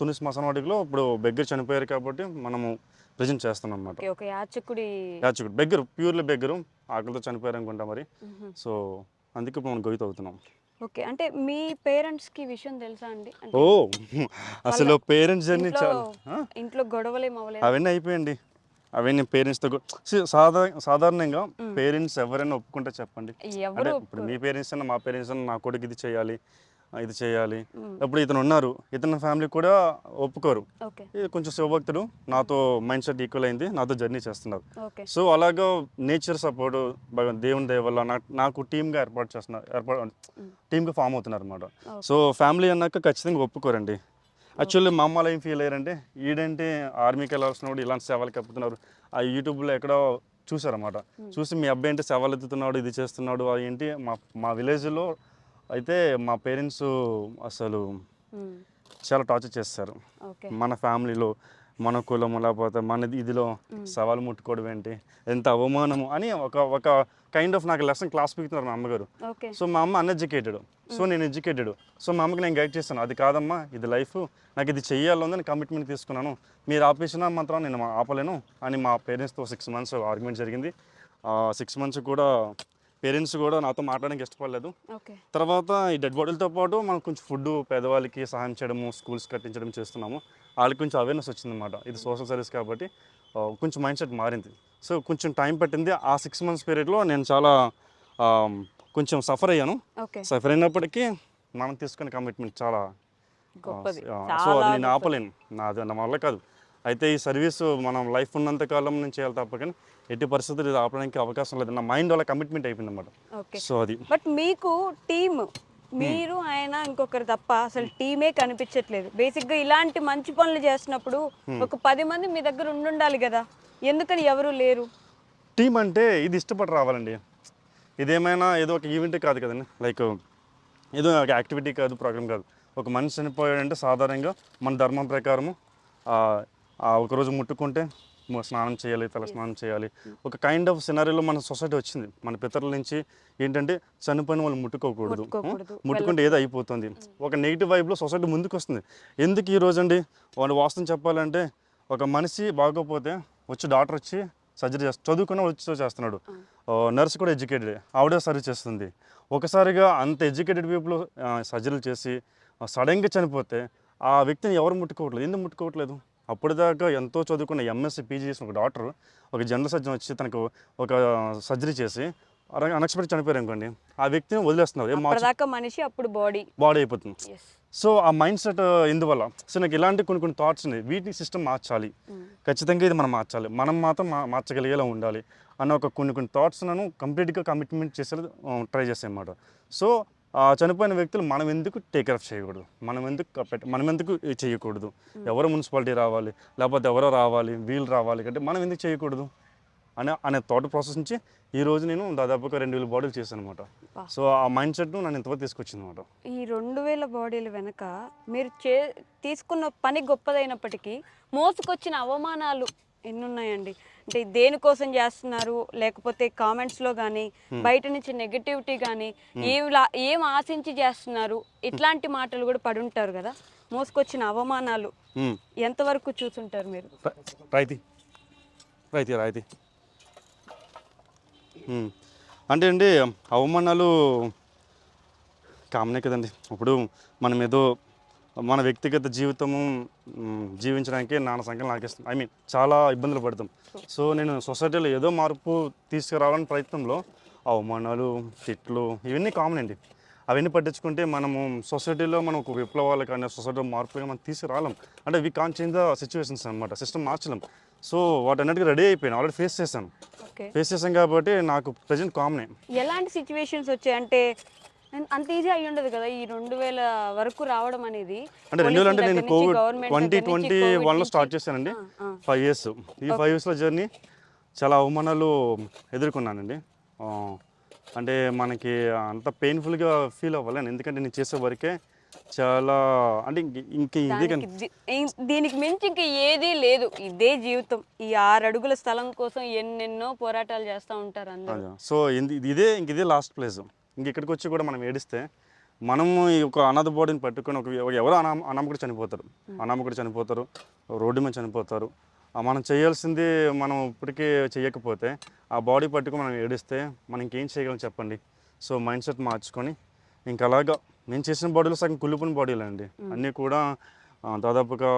తుని శ్మశానవాటికలో ఇప్పుడు బెగ్గర చనిపోయారు కాబట్టి మనము ప్రజెంట్ చేస్తున్నాం అనమాట. ఓకే. ఒక యాచకుడి యాచకుడు బెగ్గరు, ప్యూర్లీ బెగ్గరు, ఆకలితో చనిపోయారు అనుకుంటా మరి. హుహు. సో అందుకే ఇప్పుడు మనం గొయ్యి తవ్వుతున్నాం. ఓకే. అంటే మీ పేరెంట్స్‌కి విషయం తెలుసా అండి? అంటే ఓ వాళ్ళ అసలు పేరెంట్స్ జర్నీ ఇంట్లో చాలా ఇంట్లో గొడవలేం అవ్వలేదా? అవన్నీ అయిపోయండి. అవన్నీ పేరెంట్స్తో సాధారణంగా హ్మ్. పేరెంట్స్ ఎవరైనా ఒప్పుకుంటే చెప్పండి. అంటే ఎవరు ఇప్పుడు ఒప్పుకోరు. మీ పేరెంట్స్ అన్న మా పేరెంట్స్ అన్న నా కొడుకు ఇది చేయాలి, ఇది చేయాలి. హ్మ్. ఇప్పుడు ఇతను ఉన్నారు, ఇతని ఫ్యామిలీ కూడా ఒప్పుకోరు. ఓకే. ఇది కొంచెం శివభక్తుడు, నాతో మైండ్ సెట్ ఈక్వల్ అయింది, నాతో జర్నీ చేస్తున్నారు. ఓకే. సో అలాగా నేచర్ సపోర్ట్, దేవుని దయ వల్ల నాకు టీమ్గా హ్మ్. టీమ్గా ఫామ్ అవుతున్నారు అనమాట. ఓకే. సో ఫ్యామిలీ అన్నాక ఖచ్చితంగా ఒప్పుకోరండి. యాక్చువల్లీ మా అమ్మ ఏం ఫీల్ అయ్యారంటే, ఈడంటే ఆర్మీకి వెళ్ళాల్సినప్పుడు ఇలాంటి సేవలు కప్పుతున్నారు. ఆ యూట్యూబ్లో ఎక్కడో చూసారన్నమాట. హ్మ్. చూసి మీ అబ్బాయి ఏంటి సేవలు ఎత్తుతున్నాడు, ఇది చేస్తున్నాడు, అది ఏంటి మా మా విలేజ్లో అయితే మా పేరెంట్స్ అసలు హ్మ్. చాలా టార్చర్ చేస్తారు. ఓకే. మన ఫ్యామిలీలో, మన కులము లేకపోతే మన ఇదిలో హ్మ్. సవాలు ముట్టుకోవడం ఏంటి, ఎంత అవమానము అని ఒక ఒక కైండ్ ఆఫ్ నాకు లెసన్ క్లాస్ పీకుతున్నారు మా అమ్మగారు. ఓకే. సో మా అమ్మ అన్ఎడ్యుకేటెడ్, సో నేను ఎడ్యుకేటెడ్. సో మా అమ్మకి నేను గైడ్ చేస్తాను, అది కాదమ్మా ఇది లైఫ్, నాకు ఇది చెయ్యాలని కమిట్మెంట్ తీసుకున్నాను, మీరు ఆపేసినా మాత్రం నేను ఆపలేను అని మా పేరెంట్స్తో 6 months ఆర్గ్యుమెంట్ జరిగింది. 6 months కూడా పేరెంట్స్ కూడా నాతో మాట్లాడడానికి ఇష్టపడలేదు. ఓకే. తర్వాత ఈ డెడ్ బాడీలతో పాటు మనం కొంచెం ఫుడ్ పేదవాళ్ళకి సహాయం చేయడము, స్కూల్స్ కట్టించడం చేస్తున్నాము. వాళ్ళకి కొంచెం అవేర్నెస్ వచ్చిందన్నమాట. ఇది సోషల్ సర్వీస్ కాబట్టి కొంచెం మైండ్ సెట్ మారింది. సో కొంచెం టైం పట్టింది. ఆ 6 months పీరియడ్లో నేను చాలా ఆహ్, కొంచెం సఫర్ అయ్యాను. ఓకే. సఫర్ అయినప్పటికీ మనం తీసుకున్న కమిట్మెంట్ చాలా గొప్పది. సో అది చాలా నేను గొప్పది. ఆపలేను. నా వల్ల కాదు. అయితే ఈ సర్వీసు మనం లైఫ్ ఉన్నంత కాలం నేను చేయాలి తప్ప కానీ ఎట్టి పరిస్థితుల్లో ఇది ఆపడానికి అవకాశం లేదు. నా మైండ్ వల్ల కమిట్మెంట్ అయిపోయిందన్నమాట. ఓకే. సో అది. బట్ మీకు టీమ్ మీరు, ఆయన, ఇంకొకరు తప్ప అసలు టీమే కనిపించట్లేదు. బేసిక్‌గా ఇలాంటి మంచి పనులు చేస్తున్నప్పుడు ఒక 10 మంది మీ దగ్గర ఉండుండాలి గదా! ఎందుకని ఎవరు లేరు? టీమ్ అంటే ఇది ఇష్టపడి రావాలండి. ఇదేమైనా ఏదో ఒక ఈవెంటే కాదు కదండి. లైక్ ఏదో ఒక యాక్టివిటీ కాదు, ప్రోగ్రామ్ కాదు. ఒక మనిషి చనిపోయాడంటే సాధారణంగా మన ధర్మం ప్రకారము ఒకరోజు ముట్టుకుంటే స్నానం చేయాలి, తల స్నానం చేయాలి. ఒక కైండ్ ఆఫ్ సినారీలో మన సొసైటీ వచ్చింది. మన పితరుల నుంచి ఏంటంటే చనిపోయిన వాళ్ళు ముట్టుకోకూడదు. ముట్టుకోకూడదు. ముట్టుకుంటే ఏదో అయిపోతుంది. ఒక నెగిటివ్ వైబ్లో సొసైటీ ముందుకు వస్తుంది. ఎందుకు ఈరోజు అండి వాళ్ళు వాస్తవం చెప్పాలంటే, ఒక మనిషి బాగోకపోతే వచ్చి డాక్టర్ వచ్చి సర్జరీ చదువుకున్న వచ్చి చేస్తున్నాడు. నర్స్ కూడా ఎడ్యుకేటెడ్, ఆవిడే సర్వీస్ చేస్తుంది. ఒకసారిగా అంత ఎడ్యుకేటెడ్ పీపుల్ సర్జరీలు చేసి సడన్గా చనిపోతే ఆ వ్యక్తిని ఎవరు ముట్టుకోవట్లేదు. ఎందుకు ముట్టుకోవట్లేదు? అప్పటిదాకా ఎంతో చదువుకున్న ఎంఎస్సీ పీజీ చేసిన ఒక డాక్టర్, ఒక జనరల్ సర్జన్ వచ్చి తనకు ఒక సర్జరీ చేసి అన్ఎక్స్పెక్టెడ్ చనిపోయారు అనుకోండి, ఆ వ్యక్తిని వదిలేస్తున్నారు. అప్పటిదాకా మనిషి, అప్పుడు బాడీ. బాడీ అయిపోతుంది. యెస్. సో ఆ మైండ్ సెట్ ఎందువల్ల? సో నాకు ఇలాంటి కొన్ని థాట్స్ ఉన్నాయి. వీటిని సిస్టమ్ మార్చాలి, ఖచ్చితంగా ఇది మనం మార్చాలి, మనం మాత్రం మార్చగలిగేలా ఉండాలి అన్న ఒక కొన్ని థాట్స్ నన్ను కంప్లీట్గా కమిట్మెంట్ చేసేది ట్రై చేసాను అన్నమాట. సో చనిపోయిన వ్యక్తులు మనం ఎందుకు టేక్ కేర్ ఆఫ్ చేయకూడదు, మనం ఎందుకు చేయకూడదు, ఎవరో మున్సిపాలిటీ రావాలి, లేకపోతే ఎవరో రావాలి, వీళ్ళు రావాలి అంటే మనం ఎందుకు చేయకూడదు అనే థాట్ ప్రాసెస్ నుంచి ఈరోజు నేను దాదాపుగా 2000 బాడీలు చేశాను అనమాట. సో ఆ మైండ్ సెట్ను నన్ను ఇంతవరకు తీసుకొచ్చింది అనమాట. ఈ 2000 బాడీల వెనక మీరు తీసుకున్న పని గొప్పదైనప్పటికీ మోసుకొచ్చిన అవమానాలు ఎన్నున్నాయండి? అంటే దేనికోసం చేస్తున్నారు, లేకపోతే కామెంట్స్లో కానీ బయట నుంచి నెగటివిటీ కానీ ఏం ఆశించి చేస్తున్నారు, ఇట్లాంటి మాటలు కూడా పడుంటారు కదా. మోసుకొచ్చిన అవమానాలు ఎంతవరకు చూసుంటారు మీరు? రాయితీ అంటే అండి, అవమానాలు కామనే కదండి. ఇప్పుడు మనం ఏదో మన వ్యక్తిగత జీవితము జీవించడానికి నాన్న సంఖ్యలు నాకేస్తాం, చాలా ఇబ్బందులు పడతాం. సో నేను సొసైటీలో ఏదో మార్పు తీసుకురావాలని ప్రయత్నంలో అవమానాలు, తిట్లు ఇవన్నీ కామన్ అండి. అవన్నీ పట్టించుకుంటే మనము సొసైటీలో మనం ఒక విప్లవాలు కానీ సొసైటీలో మార్పులు మనం తీసుకురాలేం. అంటే we can't change the situations అనమాట, సిస్టమ్ మార్చలేం. సో వాటన్నిటికీ రెడీ అయిపోయాను, ఆల్రెడీ ఫేస్ చేశాను కాబట్టి నాకు ప్రజెంట్ కామనే. ఎలాంటి సిచ్యువేషన్స్ వచ్చాయి అంటే అంత ఈజీ అయ్యి ఉండదు కదా ఈ 2000 వరకు రావడం అనేది? అంటే 2000 అంటే నేను కోవిడ్ 2021లో స్టార్ట్ చేశానండి. 5 years. ఈ 5 yearsలో జర్నీ చాలా అవమానాలు ఎదుర్కొన్నానండి. అంటే మనకి అంత పెయిన్ఫుల్గా ఫీల్ అవ్వలేను, ఎందుకంటే నేను చేసే వరకే చాలా అంటే ఇంక ఇది దీనికి మించి ఇంక ఏదీ లేదు. ఇదే జీవితం. ఈ 6 అడుగుల స్థలం కోసం ఎన్నెన్నో పోరాటాలు చేస్తూ ఉంటారు అందరూ. సో ఇదే లాస్ట్ ప్లేస్. ఇక్కడికి వచ్చి కూడా మనం ఏడిస్తే మనము ఈ ఒక అనాథ బాడీని పట్టుకొని ఎవరో అనామకుడు చనిపోతారు, రోడ్డు మీద చనిపోతారు. మనం చేయాల్సింది మనం ఇప్పటికీ చేయకపోతే ఆ బాడీ పట్టుకొని మనం ఏడిస్తే మనం ఇంకేం చేయగలం చెప్పండి. సో మైండ్ సెట్ మార్చుకొని ఇంకా అలాగా నేను చేసిన బాడీలో సగం కుళ్ళిపోయిన బాడీలు అండి, అన్నీ కూడా దాదాపుగా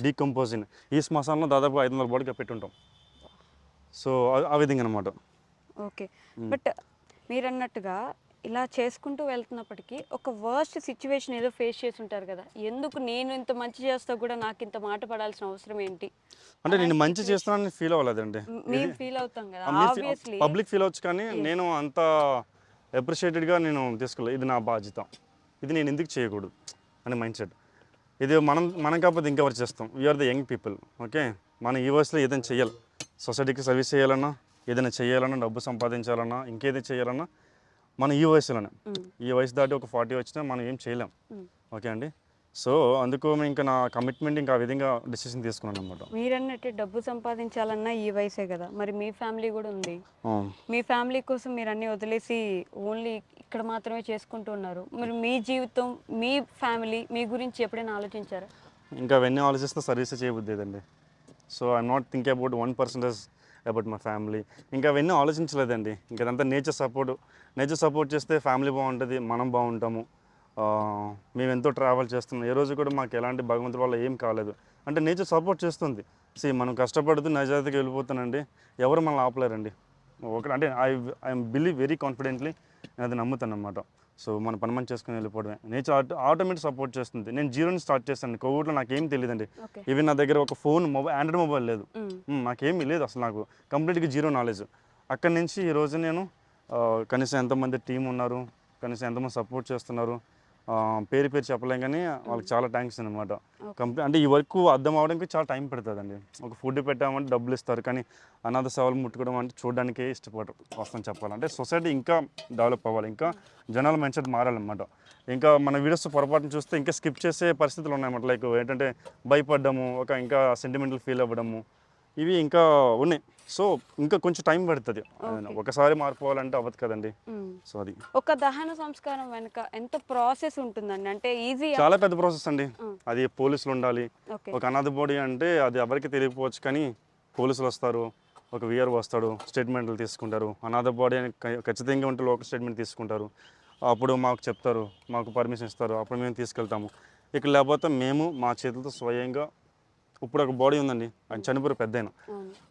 డీకంపోజింగ్. ఈ శ్మశానంలో దాదాపు 500 బాడీగా పెట్టుంటాం. సో ఆ విధంగా అనమాట. ఓకే. బట్ మీరు అన్నట్టుగా ఇలా చేసుకుంటూ వెళ్తున్నప్పటికీ ఒక వర్స్ట్ సిచ్యువేషన్ ఏదో ఫేస్ చేసి ఉంటారు కదా, ఎందుకు నేను ఇంత మంచి చేస్తా కూడా నాకు ఇంత మాట పడాల్సిన అవసరం ఏంటి? అంటే నేను మంచి చేస్తున్నానని ఫీల్ అవ్వలేదండి. మేము ఫీల్ అవుతాం కదా ఆబ్వియస్లీ. పబ్లిక్ ఫీల్ అవ్వచ్చు, కానీ నేను అంత అప్రిషియేటెడ్గా నేను తీసుకోలేదు. ఇది నా బాధ్యత, ఇది నేను ఎందుకు చేయకూడదు అని మైండ్ సెట్. ఇది మనం కాకపోతే ఇంకెవరు చేస్తాం? We are the young people. Okay, మనం ఈ వయసులో ఏదైనా చేయాలి, సొసైటీకి సర్వీస్ చేయాలన్నా, ఏదైనా చేయాలన్నా, డబ్బు సంపాదించాలన్నా, ఇంకేదైనా చేయాలన్నా మనం ఈ వయసులోనే. ఈ వయసు దాటి ఒక 40 వచ్చినా మనం ఏం చేయలేం. ఓకే అండి. సో అందుకు ఇంకా నా కమిట్మెంట్ ఇంకా ఆ విధంగా డెసిషన్ తీసుకున్నాను అనమాట. మీరన్నట్టు డబ్బు సంపాదించాలన్నా ఈ వయసే కదా, మరి మీ ఫ్యామిలీ కూడా ఉంది. మీ ఫ్యామిలీ కోసం మీరు అన్నీ వదిలేసి ఓన్లీ ఇక్కడ మాత్రమే చేసుకుంటూ ఉన్నారు. మరి మీ జీవితం, మీ ఫ్యామిలీ, మీ గురించి ఎప్పుడైనా ఆలోచించారా? ఇంకా అవన్నీ ఆలోచిస్తే సర్వీస్ చేయబుద్ది లేదండి. So I'm not think about 1% about my family. ఇంకా అవన్నీ ఆలోచించలేదండి. ఇంకా అదంతా నేచర్ సపోర్ట్ చేస్తే ఫ్యామిలీ బాగుంటుంది, మనం బాగుంటాము. మేము ఎంతో ట్రావెల్ చేస్తున్నాం, ఏ రోజు కూడా మాకు ఎలాంటి భగవంతుడి వల్ల ఏం కాలేదు. అంటే నేచర్ సపోర్ట్ చేస్తుంది. మనం కష్టపడుతూ నిజాయితీగా వెళ్ళిపోతానండి, ఎవరు మనల్ని ఆపలేరండి. ఒకటి అంటే ఐఎమ్ బిలీవ్ వెరీ కాన్ఫిడెంట్లీ, నేను అది నమ్ముతాను అనమాట. సో మన పని మనం చేసుకుని వెళ్ళిపోవడమే. నేచర్ ఆటోమేటిక్ సపోర్ట్ చేస్తుంది. నేను జీరోని స్టార్ట్ చేస్తాను. కోవిడ్లో నాకేం తెలియదండి. ఈవెన్ నా దగ్గర ఒక ఆండ్రాయిడ్ మొబైల్ లేదు, నాకేమీ లేదు అసలు. నాకు కంప్లీట్గా జీరో నాలెడ్జ్. అక్కడి నుంచి ఈరోజు నేను కనీసం ఎంతమంది టీం ఉన్నారు, కనీసం ఎంతమంది సపోర్ట్ చేస్తున్నారు, పేరు చెప్పలేం, కానీ వాళ్ళకి చాలా థ్యాంక్స్ అనమాట. అంటే ఈ వర్క్ అర్థం అవడానికి చాలా టైం పడుతుందండి. ఒక ఫుడ్ పెట్టామంటే డబ్బులు ఇస్తారు, కానీ అనాథ సేవలు ముట్టుకోవడం అంటే చూడడానికే ఇష్టపడరు. వస్తాను చెప్పాలంటే సొసైటీ ఇంకా డెవలప్ అవ్వాలి, ఇంకా జనాల మైండ్ సెట్ మారాలన్నమాట. ఇంకా మన వీడియోస్ పొరపాటును చూస్తే ఇంకా స్కిప్ చేసే పరిస్థితులు ఉన్నాయన్నమాట. లైక్ ఏంటంటే భయపడ్డము, ఇంకా సెంటిమెంటల్ ఫీల్ అవ్వడము, ఇవి ఇంకా ఉన్నాయి. సో ఇంకా కొంచెం టైం పడుతుంది. ఒకసారి మారిపోవాలంటే అవ్వదు కదండి. సో అది ఒక దహన సంస్కారం వెనుక ఎంత ప్రాసెస్ ఉంటుందండి? అంటే ఈజీ, చాలా పెద్ద ప్రాసెస్ అండి. అది పోలీసులు ఉండాలి. ఒక అనాథ బాడీ అంటే అది ఎవరికి తెలియకపోవచ్చు, కానీ పోలీసులు వస్తారు, ఒక విఆర్ వస్తాడు, స్టేట్మెంట్లు తీసుకుంటారు. అనాథ బాడీ అని ఖచ్చితంగా ఉంటే లోకల్ స్టేట్మెంట్ తీసుకుంటారు. అప్పుడు మాకు చెప్తారు, మాకు పర్మిషన్ ఇస్తారు, అప్పుడు మేము తీసుకెళ్తాము. ఇక్కడ లేకపోతే మేము మా చేతులతో స్వయంగా. ఇప్పుడు ఒక బాడీ ఉందండి, ఆయన చనిపోయారు పెద్ద.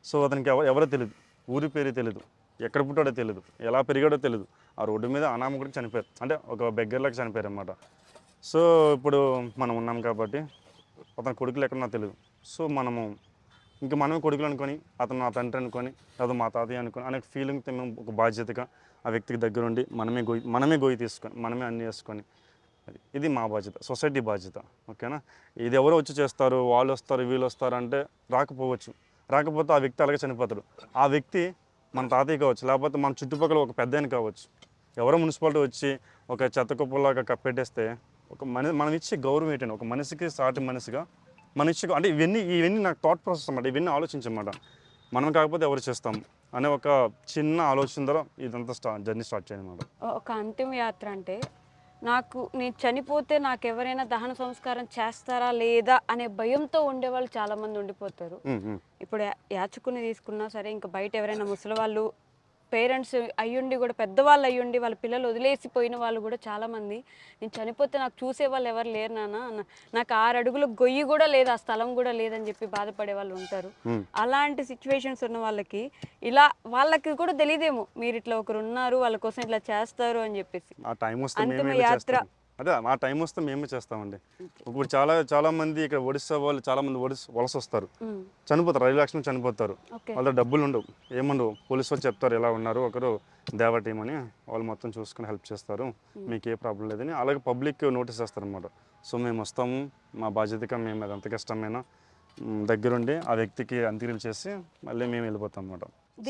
సో అతనికి ఎవరో తెలియదు, ఊరి పేరు తెలియదు, ఎక్కడ పుట్టాడో తెలియదు, ఎలా పెరిగాడో తెలియదు. ఆ రోడ్డు మీద అనామకుడికి చనిపోయారు, అంటే ఒక బెగ్గర్లకు చనిపోయారు అన్నమాట. సో ఇప్పుడు మనం ఉన్నాం కాబట్టి అతని కొడుకులు ఎక్కడన్నా తెలియదు. సో మనమే కొడుకులు అనుకొని, అతను నా తండ్రి అనుకొని, లేదా మా తాతయ్య అనుకొని అనే ఫీలింగ్తో మేము ఒక బాధ్యతగా ఆ వ్యక్తికి దగ్గరుండి మనమే గొయ్యి తీసుకొని, మనమే అన్నీ వేసుకొని, ఇది మా బాధ్యత, సొసైటీ బాధ్యత. ఓకేనా? ఇది ఎవరో వచ్చి చేస్తారు, వాళ్ళు వస్తారు, వీళ్ళు వస్తారు అంటే రాకపోతే ఆ వ్యక్తి అలాగే చనిపోతాడు. ఆ వ్యక్తి మన తాతయ్య కావచ్చు, లేకపోతే మన చుట్టుపక్కల ఒక పెద్ద కావచ్చు. ఎవరో మున్సిపాలిటీ వచ్చి ఒక చెత్త కుప్పలాగా కప్పెట్టేస్తే మనం ఇచ్చే గౌరవం ఏంటంటే, ఒక మనిషికి సాటి మనిషిగా మనం ఇచ్చే, అంటే ఇవన్నీ నాకు థాట్ ప్రాసెస్ అన్నమాట. ఇవన్నీ ఆలోచించమాట. మనం కాకపోతే ఎవరు చేస్తాం అనే ఒక చిన్న ఆలోచన ద్వారా ఇదంతా జర్నీ స్టార్ట్ చేయాలన్నమాట. ఒక అంతిమ యాత్ర అంటే, నేను చనిపోతే నాకు ఎవరైనా దహన సంస్కారం చేస్తారా లేదా అనే భయంతో ఉండేవాళ్ళు చాలామంది ఉండిపోతారు. ఇప్పుడు యాచకుని తీసుకున్నా సరే, ఇంకా బయట ఎవరైనా ముసలి వాళ్ళు, పేరెంట్స్ అయ్యుండి కూడా, పెద్దవాళ్ళు అయ్యుండి వాళ్ళ పిల్లలు వదిలేసిపోయిన వాళ్ళు కూడా చాలామంది, నేను చనిపోతే నాకు చూసే వాళ్ళు ఎవరు లేరు నాన్న, నాకు 6 అడుగుల గొయ్యి కూడా లేదు, ఆ స్థలం కూడా లేదని చెప్పి బాధపడే వాళ్ళు ఉంటారు. అలాంటి సిచ్యువేషన్స్ ఉన్న వాళ్ళకి వాళ్ళకి కూడా తెలియదేమో మీరు ఇట్లా ఒకరు ఉన్నారు, వాళ్ళ కోసం ఇట్లా చేస్తారు అని చెప్పేసి. అంతిమ యాత్ర అదే ఆ టైం వస్తే మేమే చేస్తామండి. ఇప్పుడు చాలా మంది ఇక్కడ ఒడిస్సా వాళ్ళు చాలా మంది వలస వస్తారు, చనిపోతారు, రైలు యాక్సిడెంట్ చనిపోతారు. వాళ్ళ డబ్బులు ఉండవు, ఏముండవు. పోలీసు వాళ్ళు చెప్తారు ఎలా ఉన్నారు, ఒకరు దేవా టీం అని, వాళ్ళు మొత్తం చూసుకుని హెల్ప్ చేస్తారు, మీకు ఏ ప్రాబ్లం లేదని. అలాగే పబ్లిక్ నోటీస్ చేస్తారు అనమాట. సో మేము వస్తాము, మా బాధ్యతగా మేము అది ఎంత కష్టమైనా దగ్గరుండి ఆ వ్యక్తికి అంత్యక్రియలు చేసి మళ్ళీ మేము వెళ్ళిపోతాం అన్నమాట.